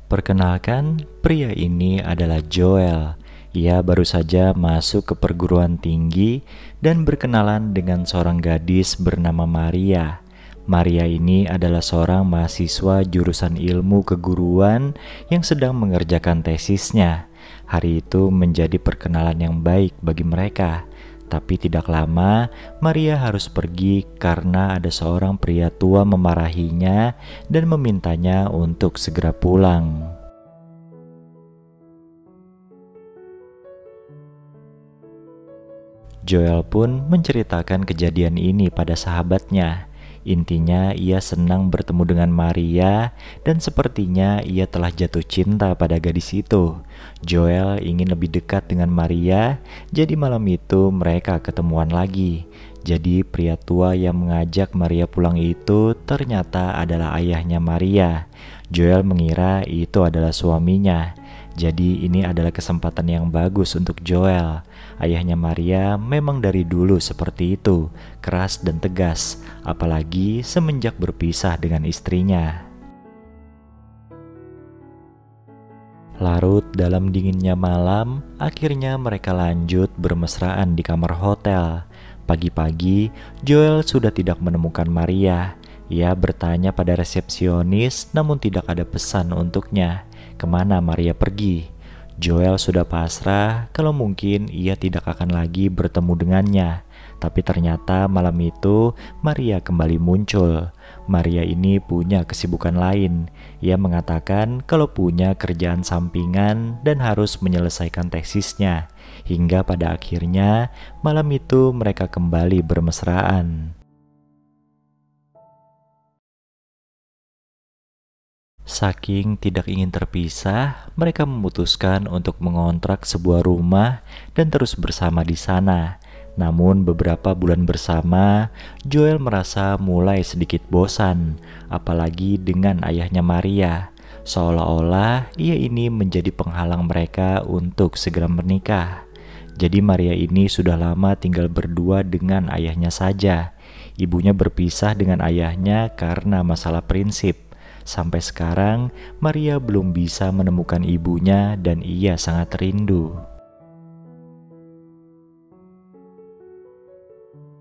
Perkenalkan, pria ini adalah Joel. Ia baru saja masuk ke perguruan tinggi dan berkenalan dengan seorang gadis bernama Maria. Maria ini adalah seorang mahasiswa jurusan ilmu keguruan yang sedang mengerjakan tesisnya. Hari itu menjadi perkenalan yang baik bagi mereka. Tapi tidak lama, Maria harus pergi karena ada seorang pria tua memarahinya dan memintanya untuk segera pulang. Joel pun menceritakan kejadian ini pada sahabatnya. Intinya ia senang bertemu dengan Maria dan sepertinya ia telah jatuh cinta pada gadis itu. Joel ingin lebih dekat dengan Maria, jadi malam itu mereka ketemuan lagi. Jadi pria tua yang mengajak Maria pulang itu ternyata adalah ayahnya Maria. Joel mengira itu adalah suaminya. Jadi ini adalah kesempatan yang bagus untuk Joel. Ayahnya Maria memang dari dulu seperti itu, keras dan tegas, apalagi semenjak berpisah dengan istrinya. Larut dalam dinginnya malam, akhirnya mereka lanjut bermesraan di kamar hotel. Pagi-pagi, Joel sudah tidak menemukan Maria. Ia bertanya pada resepsionis, namun tidak ada pesan untuknya. Kemana Maria pergi? Joel sudah pasrah kalau mungkin ia tidak akan lagi bertemu dengannya. Tapi ternyata malam itu Maria kembali muncul. Maria ini punya kesibukan lain. Ia mengatakan kalau punya kerjaan sampingan dan harus menyelesaikan tesisnya. Hingga pada akhirnya malam itu mereka kembali bermesraan. Saking tidak ingin terpisah, mereka memutuskan untuk mengontrak sebuah rumah dan terus bersama di sana. Namun beberapa bulan bersama, Joel merasa mulai sedikit bosan, apalagi dengan ayahnya Maria. Seolah-olah ia ini menjadi penghalang mereka untuk segera menikah. Jadi Maria ini sudah lama tinggal berdua dengan ayahnya saja. Ibunya berpisah dengan ayahnya karena masalah prinsip. Sampai sekarang, Maria belum bisa menemukan ibunya dan ia sangat rindu.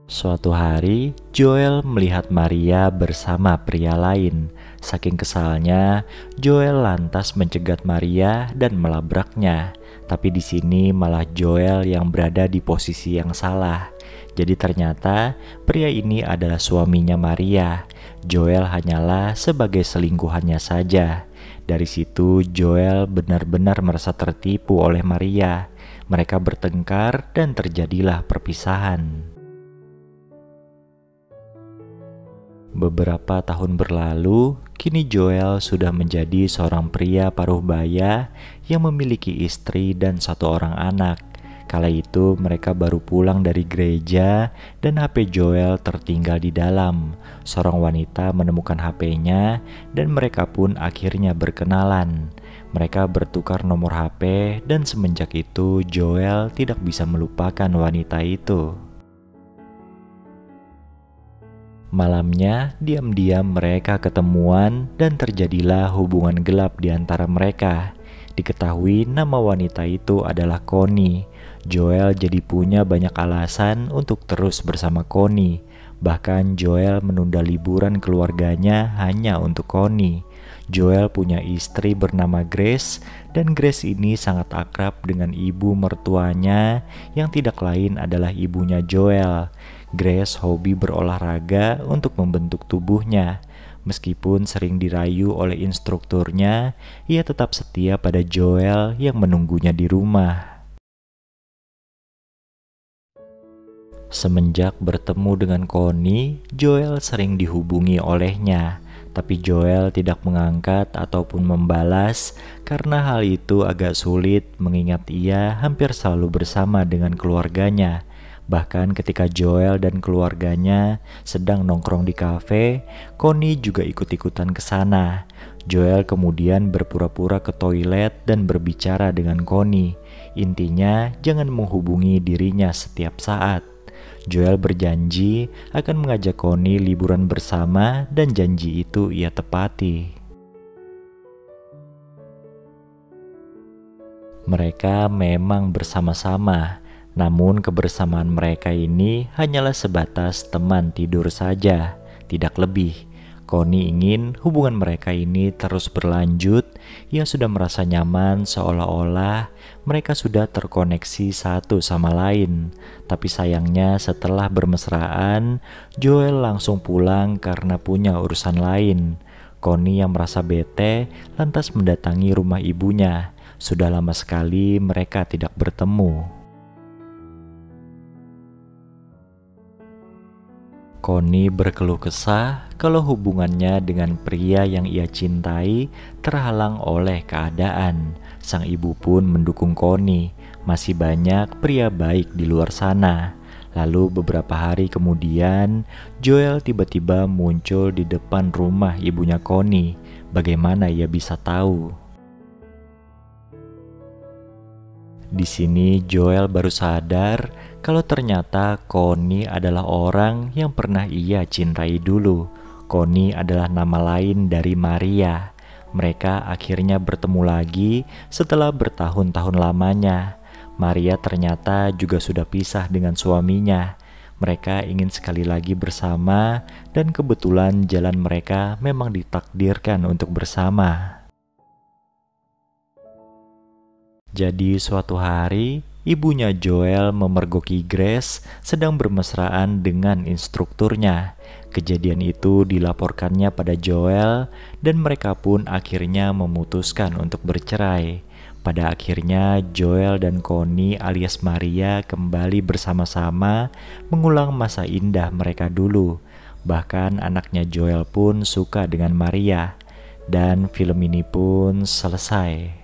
Suatu hari, Joel melihat Maria bersama pria lain. Saking kesalnya, Joel lantas mencegat Maria dan melabraknya. Tapi di sini malah Joel yang berada di posisi yang salah. Jadi ternyata pria ini adalah suaminya Maria. Joel hanyalah sebagai selingkuhannya saja. Dari situ Joel benar-benar merasa tertipu oleh Maria. Mereka bertengkar dan terjadilah perpisahan. Beberapa tahun berlalu, kini Joel sudah menjadi seorang pria paruh baya yang memiliki istri dan satu orang anak. Kala itu mereka baru pulang dari gereja dan HP Joel tertinggal di dalam. Seorang wanita menemukan HP-nya dan mereka pun akhirnya berkenalan. Mereka bertukar nomor HP dan semenjak itu Joel tidak bisa melupakan wanita itu. Malamnya, diam-diam mereka ketemuan dan terjadilah hubungan gelap di antara mereka. Diketahui nama wanita itu adalah Connie. Joel jadi punya banyak alasan untuk terus bersama Connie. Bahkan Joel menunda liburan keluarganya hanya untuk Connie. Joel punya istri bernama Grace dan Grace ini sangat akrab dengan ibu mertuanya yang tidak lain adalah ibunya Joel. Grace hobi berolahraga untuk membentuk tubuhnya. Meskipun sering dirayu oleh instrukturnya, ia tetap setia pada Joel yang menunggunya di rumah. Semenjak bertemu dengan Connie, Joel sering dihubungi olehnya. Tapi Joel tidak mengangkat ataupun membalas karena hal itu agak sulit mengingat ia hampir selalu bersama dengan keluarganya. Bahkan ketika Joel dan keluarganya sedang nongkrong di kafe, Connie juga ikut-ikutan ke sana. Joel kemudian berpura-pura ke toilet dan berbicara dengan Connie. Intinya, jangan menghubungi dirinya setiap saat. Joel berjanji akan mengajak Connie liburan bersama dan janji itu ia tepati. Mereka memang bersama-sama, namun kebersamaan mereka ini hanyalah sebatas teman tidur saja, tidak lebih. Connie ingin hubungan mereka ini terus berlanjut. Ia sudah merasa nyaman seolah-olah mereka sudah terkoneksi satu sama lain. Tapi sayangnya setelah bermesraan, Joel langsung pulang karena punya urusan lain. Connie yang merasa bete lantas mendatangi rumah ibunya. Sudah lama sekali mereka tidak bertemu. Connie berkeluh kesah kalau hubungannya dengan pria yang ia cintai terhalang oleh keadaan. Sang ibu pun mendukung Connie. Masih banyak pria baik di luar sana. Lalu beberapa hari kemudian, Joel tiba-tiba muncul di depan rumah ibunya Connie. Bagaimana ia bisa tahu? Di sini Joel baru sadar kalau ternyata Connie adalah orang yang pernah ia cintai dulu. Connie adalah nama lain dari Maria. Mereka akhirnya bertemu lagi setelah bertahun-tahun lamanya. Maria ternyata juga sudah pisah dengan suaminya. Mereka ingin sekali lagi bersama dan kebetulan jalan mereka memang ditakdirkan untuk bersama. Jadi suatu hari, ibunya Joel memergoki Grace sedang bermesraan dengan instrukturnya. Kejadian itu dilaporkannya pada Joel dan mereka pun akhirnya memutuskan untuk bercerai. Pada akhirnya Joel dan Connie alias Maria kembali bersama-sama mengulang masa indah mereka dulu. Bahkan anaknya Joel pun suka dengan Maria. Dan film ini pun selesai.